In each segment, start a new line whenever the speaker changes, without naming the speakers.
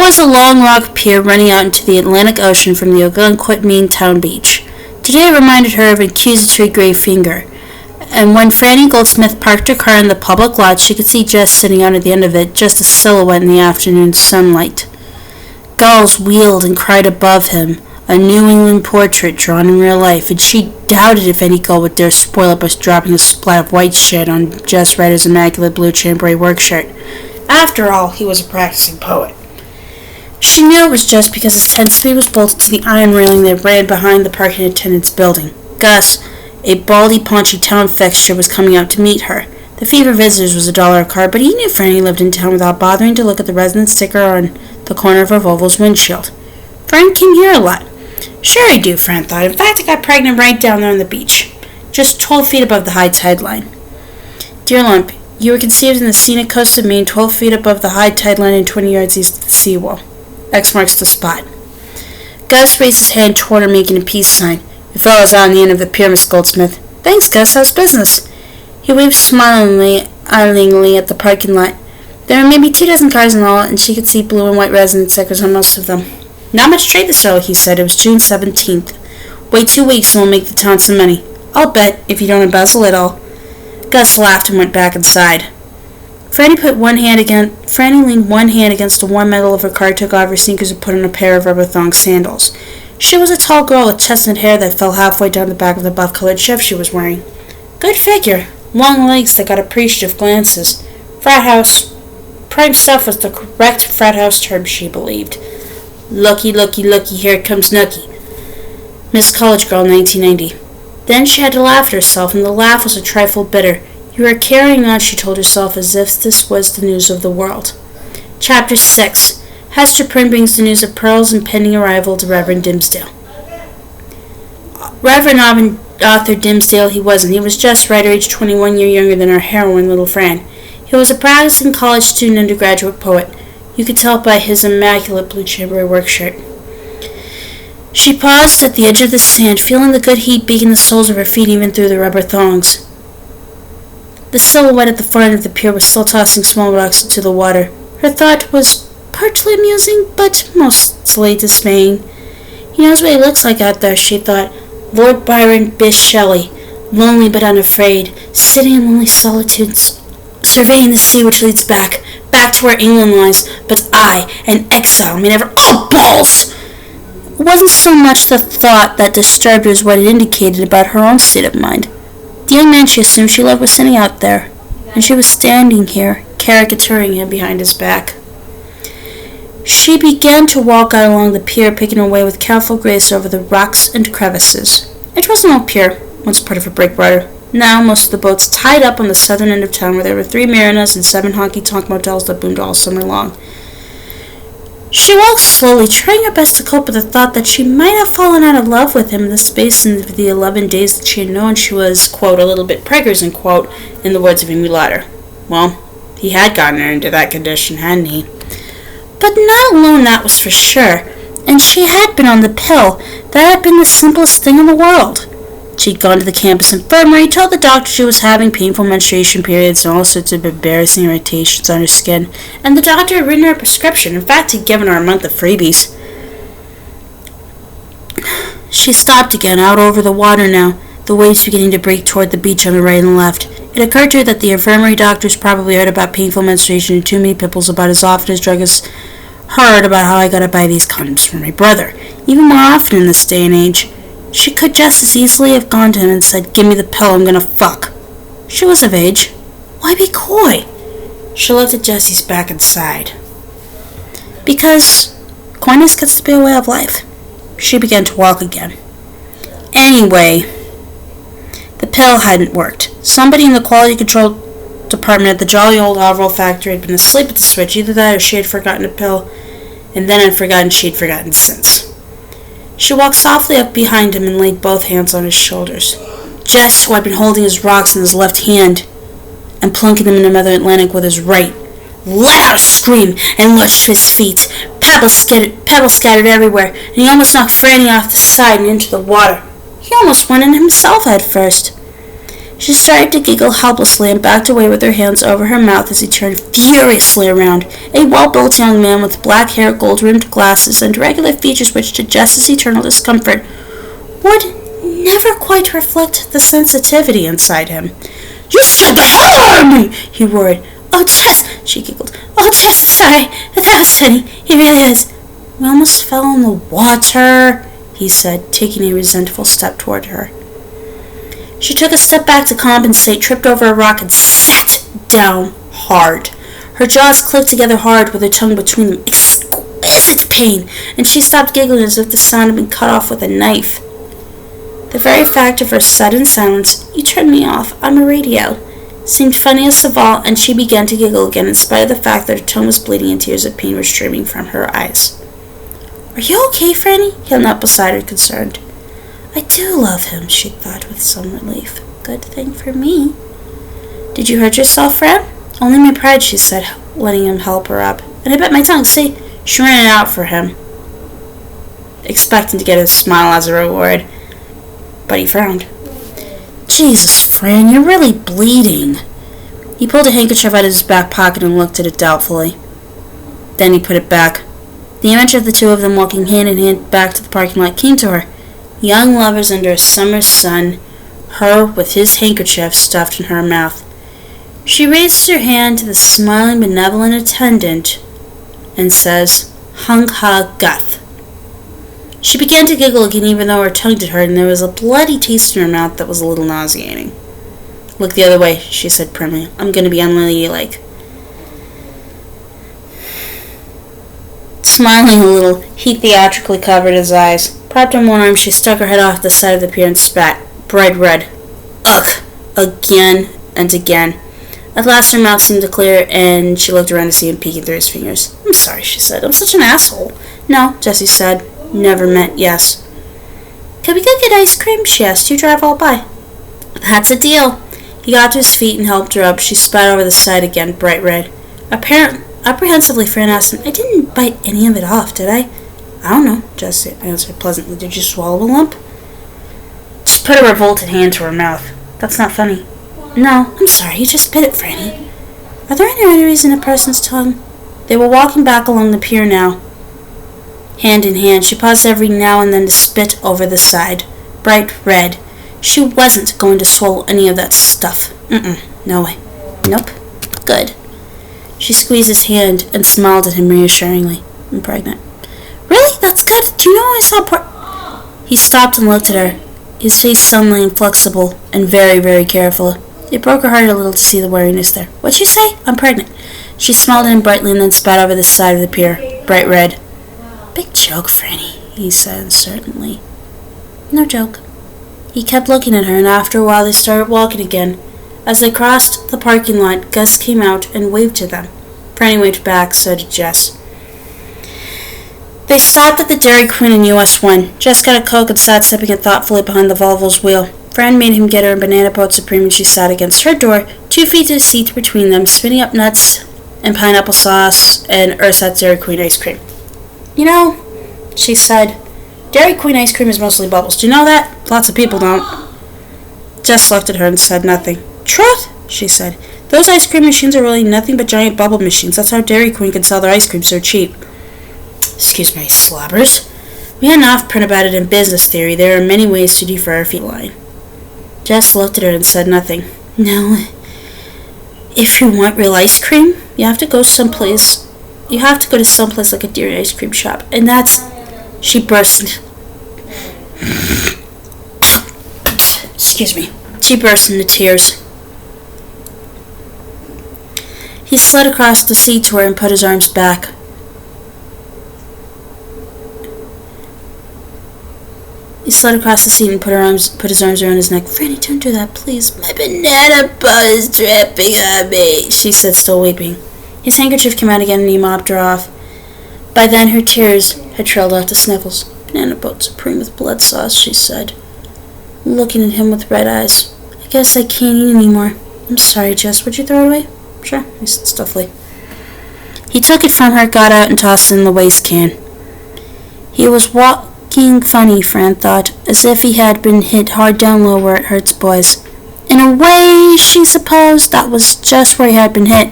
was a long rock pier running out into the Atlantic Ocean from the Uncut Main town beach. Today it reminded her of an accusatory gray finger, and when Franny Goldsmith parked her car in the public lot, she could see Jess sitting out at the end of it, just a silhouette in the afternoon sunlight. Gulls wheeled and cried above him, a New England portrait drawn in real life, and she doubted if any gull would dare spoil it by dropping a splat of white shit on Jess Ryder's immaculate blue chambray work shirt. After all, he was a practicing poet. She knew it was just because his 10-speed was bolted to the iron railing that ran behind the parking attendant's building. Gus, a baldy, paunchy town fixture, was coming out to meet her. The fee for visitors was $1 a car, but he knew Franny lived in town without bothering to look at the resident sticker on the corner of her Volvo's windshield. Fran came here a lot. Sure I do, Fran thought. In fact, I got pregnant right down there on the beach, just 12 feet above the high tide line. Dear Lump, you were conceived in the scenic coast of Maine, 12 feet above the high tide line and 20 yards east of the seawall. X marks the spot. Gus raised his hand toward her, making a peace sign. The fellow's on the end of the pier, Miss Goldsmith. Thanks, Gus. How's business? He waved smilingly at the parking lot. There were maybe 24 cars in all, and she could see blue and white resident stickers on most of them. Not much trade this hour, he said. It was June 17th. Wait 2 weeks and we'll make the town some money. I'll bet, if you don't embezzle it all. Gus laughed and went back inside. Franny leaned one hand against the warm metal of her car, took off her sneakers, and put on a pair of rubber thong sandals. She was a tall girl with chestnut hair that fell halfway down the back of the buff-colored shift she was wearing. Good figure, long legs that got appreciative glances. Frat house. Prime stuff was the correct frat house term, she believed. Looky, here comes Nookie. Miss College Girl, 1990. Then she had to laugh at herself, and the laugh was a trifle bitter. You are carrying on, she told herself, as if this was the news of the world. Chapter 6. Hester Prynne brings the news of Pearl's impending arrival to Reverend Dimsdale. Reverend Arthur Dimsdale he wasn't. He was Jess Ryder, age 21 years younger than our heroine, little Fran. He was a practicing college student undergraduate poet. You could tell by his immaculate blue chambray work shirt. She paused at the edge of the sand, feeling the good heat beating the soles of her feet even through the rubber thongs. The silhouette at the far end of the pier was still tossing small rocks into the water. Her thought was partly amusing, but mostly dismaying. He knows what he looks like out there, she thought. Lord Byron, Bysshe Shelley, lonely but unafraid, sitting in lonely solitudes, surveying the sea which leads back to where England lies, but I, an exile, may never— Oh, balls! It wasn't so much the thought that disturbed her as what it indicated about her own state of mind. The young man she assumed she loved was sitting out there, and she was standing here, caricaturing him behind his back. She began to walk out along the pier, picking her way with careful grace over the rocks and crevices. It was an old pier, once part of a breakwater. Now most of the boats tied up on the southern end of town, where there were 3 marinas and 7 honky-tonk motels that boomed all summer long. She walked slowly, trying her best to cope with the thought that she might have fallen out of love with him in the space of the 11 days that she had known she was, quote, a little bit preggers, and, quote, in the words of Amy Lauder. Well, he had gotten her into that condition, hadn't he? But not alone, that was for sure. And she had been on the pill. That had been the simplest thing in the world. She'd gone to the campus infirmary, told the doctor she was having painful menstruation periods and all sorts of embarrassing irritations on her skin, and the doctor had written her a prescription. In fact, he'd given her a month of freebies. She stopped again, out over the water now, the waves beginning to break toward the beach on the right and left. It occurred to her that the infirmary doctors probably heard about painful menstruation and too many pimples about as often as druggists heard about how I gotta buy these condoms for my brother, even more often in this day and age. She could just as easily have gone to him and said, "Give me the pill, I'm gonna fuck." She was of age. Why be coy? She looked at Jessie's back and sighed. Because coyness gets to be a way of life. She began to walk again. Anyway, the pill hadn't worked. Somebody in the quality control department at the jolly old Alvarell factory had been asleep at the switch. Either that or she had forgotten a pill, and then had forgotten she'd forgotten since. She walked softly up behind him and laid both hands on his shoulders. Jess, who had been holding his rocks in his left hand and plunking them in the Mother Atlantic with his right, let out a scream and lurched to his feet. Pebbles scattered everywhere, and he almost knocked Franny off the side and into the water. He almost went in himself head first. She started to giggle helplessly and backed away with her hands over her mouth as he turned furiously around, a well-built young man with black hair, gold-rimmed glasses, and regular features which, to Jess's eternal discomfort, would never quite reflect the sensitivity inside him. "You scared the hell out of me!" he roared. "Oh, Jess," she giggled. "Oh, Jess, sorry. That's funny. It really is." "We almost fell in the water," he said, taking a resentful step toward her. She took a step back to compensate, tripped over a rock, and sat down hard. Her jaws clicked together hard with her tongue between them. Exquisite pain, and she stopped giggling as if the sound had been cut off with a knife. The very fact of her sudden silence, "You turned me off, I'm a radio," seemed funniest of all, and she began to giggle again in spite of the fact that her tongue was bleeding and tears of pain were streaming from her eyes. "Are you okay, Franny?" He knelt beside her, concerned. "I do love him," she thought with some relief. "Good thing for me." "Did you hurt yourself, Fran?" "Only my pride," she said, letting him help her up. "And I bit my tongue, see?" She ran it out for him, expecting to get a smile as a reward, but he frowned. "Jesus, Fran, you're really bleeding." He pulled a handkerchief out of his back pocket and looked at it doubtfully. Then he put it back. The image of the two of them walking hand in hand back to the parking lot came to her. Young lovers under a summer sun, her with his handkerchief stuffed in her mouth. She raised her hand to the smiling, benevolent attendant and says, "Uncut." She began to giggle again even though her tongue did hurt and there was a bloody taste in her mouth that was a little nauseating. "Look the other way," she said primly. "I'm going to be unladylike." Smiling a little, he theatrically covered his eyes. Propped on one arm, she stuck her head off the side of the pier and spat, bright red. "Ugh!" Again and again. At last her mouth seemed to clear, and she looked around to see him peeking through his fingers. "I'm sorry," she said. "I'm such an asshole." "No," Jessie said. Never meant yes. "Can we go get ice cream?" she asked. "You drive all by." "That's a deal." He got to his feet and helped her up. She spat over the side again, bright red. Apprehensively, Fran asked him, "I didn't bite any of it off, did I?" "I don't know," Jessie answered pleasantly. "Did you swallow a lump?" She put a revolted hand to her mouth. "That's not funny." "No, I'm sorry. You just bit it, Franny." "Are there any arteries in a person's tongue?" They were walking back along the pier now, hand in hand. She paused every now and then to spit over the side. Bright red. She wasn't going to swallow any of that stuff. No way. Nope. Good. She squeezed his hand and smiled at him reassuringly. "I'm pregnant." "Really? That's good. Do you know I saw He stopped and looked at her, his face suddenly inflexible and very, very careful. It broke her heart a little to see the wariness there. "What'd you say?" "I'm pregnant." She smiled at him brightly and then spat over the side of the pier, bright red. "Big joke, Franny," he said uncertainly. "No joke." He kept looking at her, and after a while they started walking again. As they crossed the parking lot, Gus came out and waved to them. Franny waved back, so did Jess. They stopped at the Dairy Queen in US 1. Jess got a Coke and sat sipping it thoughtfully behind the Volvo's wheel. Fran made him get her a banana boat supreme and she sat against her door, 2 feet to the seat between them, spinning up nuts and pineapple sauce and ersatz Dairy Queen ice cream. "You know," she said, "Dairy Queen ice cream is mostly bubbles. Do you know that? Lots of people don't." Jess looked at her and said nothing. "Truth," she said. "Those ice cream machines are really nothing but giant bubble machines. That's how Dairy Queen can sell their ice cream so cheap." "Excuse me, slobbers. We had an off-print about it in business theory. There are many ways to defer a feline." Jess looked at her and said nothing. "No, if you want real ice cream, you have to go to someplace like a dairy ice cream shop. And that's..." She burst into tears. He slid across the seat to her and put his arms back. He slid across the seat and put his arms around his neck. "Franny, don't do that, please. My banana boat is dripping on me," she said, still weeping. His handkerchief came out again and he mopped her off. By then her tears had trailed off to sniffles. "Banana boat supreme with blood sauce," she said, looking at him with red eyes. "I guess I can't eat anymore. I'm sorry, Jess. Would you throw it away?" "Sure," he said stuffily. He took it from her, got out, and tossed it in the waste can. He was walking funny, Fran thought, as if he had been hit hard down low where it hurts boys. In a way, she supposed that was just where he had been hit.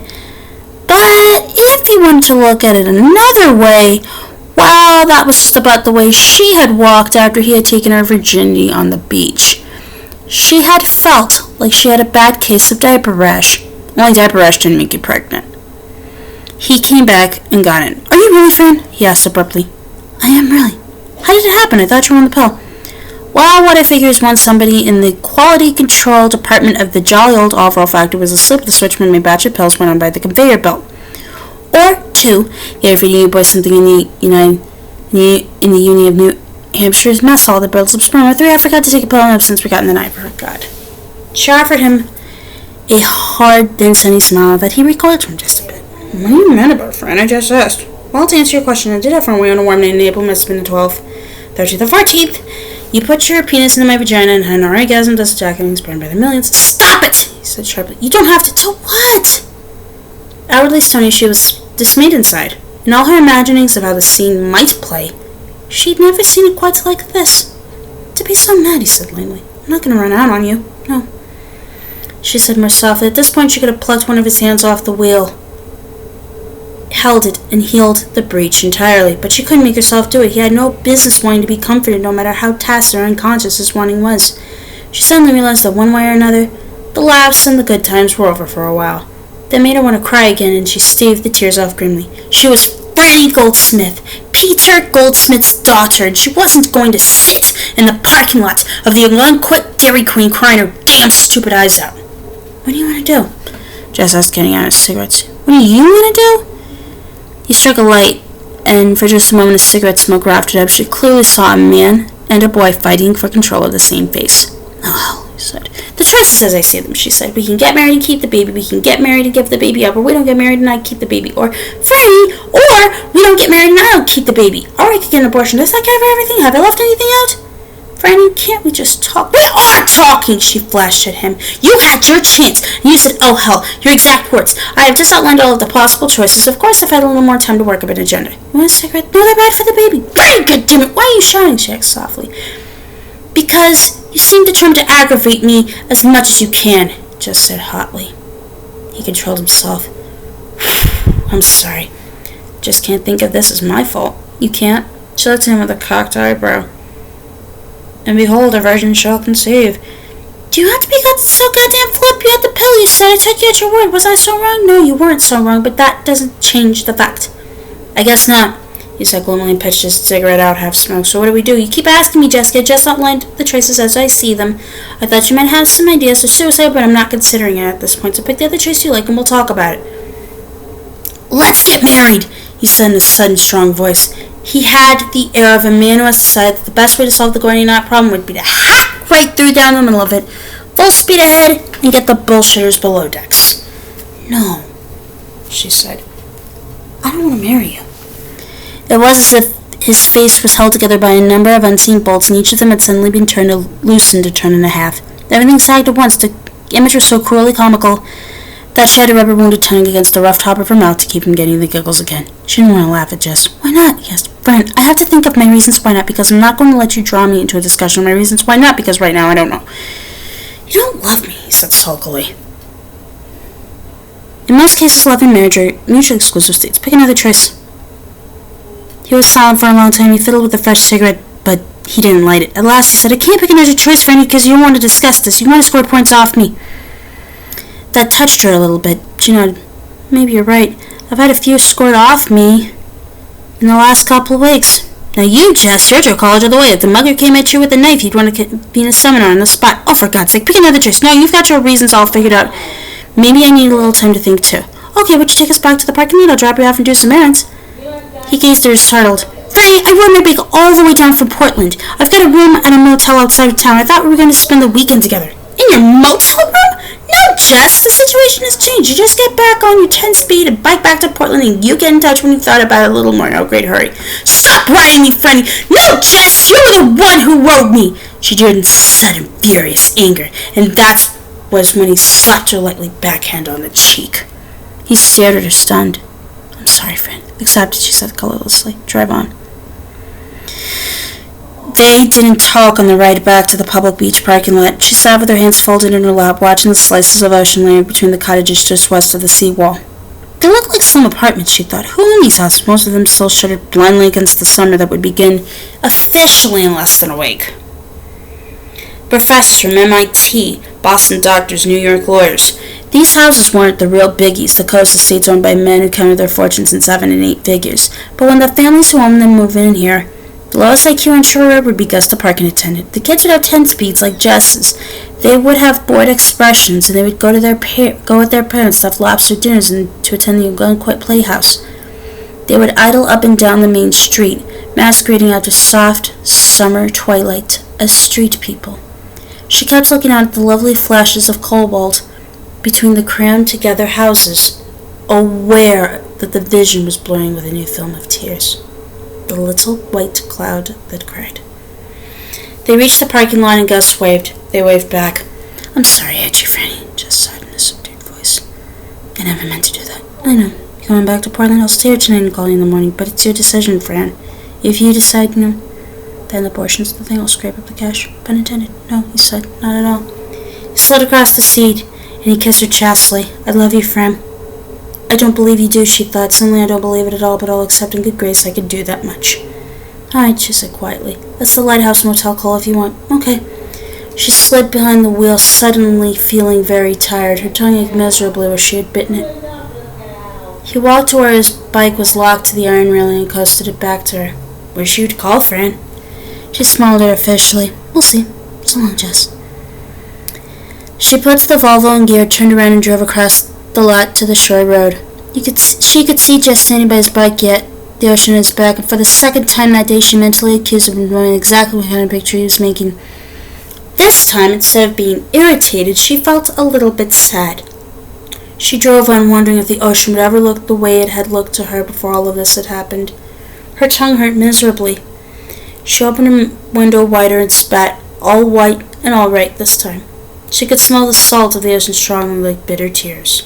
But if he wanted to look at it another way, well, that was just about the way she had walked after he had taken her virginity on the beach. She had felt like she had a bad case of diaper rash. Only diaper rash didn't make you pregnant. He came back and got in. "Are you really, Fran?" he asked abruptly. "I am really." "How did it happen? I thought you were on the pill." "Well, what I figure is once somebody in the quality control department of the jolly old overall factory was asleep, the switchman made a batch of pills went on by the conveyor belt. Or, two, they were feeding you boys something in the Union of New Hampshire's mess hall that builds up sperm. Or three, I forgot to take a pill and I've since forgotten the night. Oh, God." She offered him a hard, thin, sunny smile that he recoiled from just a bit. "What do you mean about, Fran? I just asked." "Well, to answer your question, I did have fun away on a warm night in April. Must have been the 12th, 13th, or 14th. You put your penis into my vagina and had an orgasm, thus ejaculating sperm by the millions." "Stop it!" he said sharply. "You don't have to tell what?" Outwardly stony, she was dismayed inside. In all her imaginings of how the scene might play, she'd never seen it quite like this. "To be so mad," he said lamely. "I'm not going to run out on you. No." She said more softly. At this point, she could have plucked one of his hands off the wheel, held it, and healed the breach entirely, but she couldn't make herself do it. He had no business wanting to be comforted, no matter how tacit or unconscious his wanting was. She suddenly realized that one way or another, the laughs and the good times were over for a while. That made her want to cry again, and she staved the tears off grimly. She was Franny Goldsmith, Peter Goldsmith's daughter, and she wasn't going to sit in the parking lot of the Uncut Dairy Queen crying her damn stupid eyes out. "What do you want to do?" Jess asked, getting out his cigarettes. "What do you want to do?" He struck a light, and for just a moment as cigarette smoke wafted up, she clearly saw a man and a boy fighting for control of the same face. "Oh, hell," he said. "The choice is as I see them," she said. "We can get married and keep the baby. We can get married and give the baby up. Or we don't get married and I keep the baby. Or, Franny, or we don't get married and I don't keep the baby. Or I could get an abortion. Does that cover everything? Have I left anything out?" "Franny, can't we just talk?" "We are talking," she flashed at him. "You had your chance, and you said, 'Oh, hell,' your exact words. I have just outlined all of the possible choices. Of course, I've had a little more time to work up an agenda." "You want a cigarette?" "No, they're bad for the baby." "Very good, damn it. Why are you shouting?" she asked softly. "Because you seem determined to aggravate me as much as you can," Jess said hotly. He controlled himself. "I'm sorry. Just can't think of this as my fault." "You can't?" She looked at him with a cocked eyebrow. "And behold, a virgin shall conceive." "Do you have to be so goddamn flip? You had the pill, you said. I took you at your word. Was I so wrong?" "No, you weren't so wrong, but that doesn't change the fact." "I guess not," he said gloomily and pitched his cigarette out half smoked. "So what do we do?" "You keep asking me, Jessica. Just outlined the choices as I see them. I thought you might have some ideas for suicide, but I'm not considering it at this point. So pick the other choice you like and we'll talk about it." "Let's get married," he said in a sudden, strong voice. He had the air of a man who has decided that the best way to solve the Gordy knot problem would be to hack right through down the middle of it, full speed ahead, and get the bullshitters below decks. "No," she said. "I don't want to marry you." It was as if his face was held together by a number of unseen bolts, and each of them had suddenly been loosened to turn in half. Everything sagged at once. The image was so cruelly comical that she had to rub her wounded tongue against the rough top of her mouth to keep from getting the giggles again. She didn't want to laugh at Jess. "Why not?" he asked. "Fran, I have to think of my reasons why not, because I'm not going to let you draw me into a discussion of my reasons why not, because right now I don't know." "You don't love me," he said sulkily. "In most cases, love and marriage are mutually exclusive states. Pick another choice." He was silent for a long time. He fiddled with a fresh cigarette, but he didn't light it. At last he said, "I can't pick another choice, Franny, because you want to discuss this. You want to score points off me." That touched her a little bit. She nodded. "Maybe you're right. I've had a few scored off me in the last couple of weeks." "Now you, Jess, you're at your college of the way. If the mugger came at you with a knife, you'd want to be in a seminar on the spot." "Oh, for God's sake, pick another choice." "No, you've got your reasons all figured out. Maybe I need a little time to think, too." "Okay, would you take us back to the parking lot? I'll drop you off and do some errands." He gazed at her startled. "Franny, I rode my bike all the way down from Portland. I've got a room at a motel outside of town. I thought we were going to spend the weekend together." "In your motel room? No, Jess, the situation has changed. You just get back on your 10-speed and bike back to Portland, and you get in touch when you've thought about it a little more. No great hurry." "Stop riding me, Franny." "No, Jess, you were the one who rode me." She jeered in sudden, furious anger, and that was when he slapped her lightly backhand on the cheek. He stared at her, stunned. "I'm sorry, Fran." "Accepted," she said colorlessly. "Drive on." They didn't talk on the ride back to the public beach parking lot. She sat with her hands folded in her lap, watching the slices of ocean laying between the cottages just west of the seawall. They looked like some apartments, she thought. Who owned these houses? Most of them still shuttered blindly against the summer that would begin officially in less than a week. Professors from MIT, Boston doctors, New York lawyers. These houses weren't the real biggies, the coast estates owned by men who counted their fortunes in 7 and 8 figures. But when the families who owned them moved in here, the lowest IQ on Shore Road would be Gus the parking attendant. The kids would have 10 speeds like Jess's. They would have bored expressions, and they would go with their parents to have lobster dinners and to attend the Uncut Playhouse. They would idle up and down the main street, masquerading after soft summer twilight as street people. She kept looking out at the lovely flashes of cobalt between the crammed-together houses, aware that the vision was blurring with a new film of tears. The little white cloud that cried. They reached the parking lot and Gus waved. They waved back. "I'm sorry I hit you, Franny," Jess sighed in a subdued voice. "I never meant to do that." "I know. You're going back to Portland. I'll stay here tonight and call you in the morning, but it's your decision, Fran. If you decide, then the portions of the thing will scrape up the cash." Pun intended. "No," he said. "Not at all." He slid across the seat, and he kissed her chastely. "I love you, Fran." "I don't believe you do," she thought. "Suddenly I don't believe it at all, but I'll accept in good grace I could do that much." "All right," she said quietly. "That's the Lighthouse Motel call if you want." "Okay." She slid behind the wheel, suddenly feeling very tired. Her tongue ached miserably where she had bitten it. He walked to where his bike was locked to the iron railing and coasted it back to her. "Wish you'd call, Fran." She smiled at her officially. "We'll see. So long, Jess." She put the Volvo in gear, turned around and drove across the lot to the shore road. She could see Jess standing by his bike yet, the ocean in his back, and for the second time that day she mentally accused him of knowing exactly what kind of picture he was making. This time, instead of being irritated, she felt a little bit sad. She drove on, wondering if the ocean would ever look the way it had looked to her before all of this had happened. Her tongue hurt miserably. She opened her window wider and spat, all white and all right this time. She could smell the salt of the ocean strongly like bitter tears.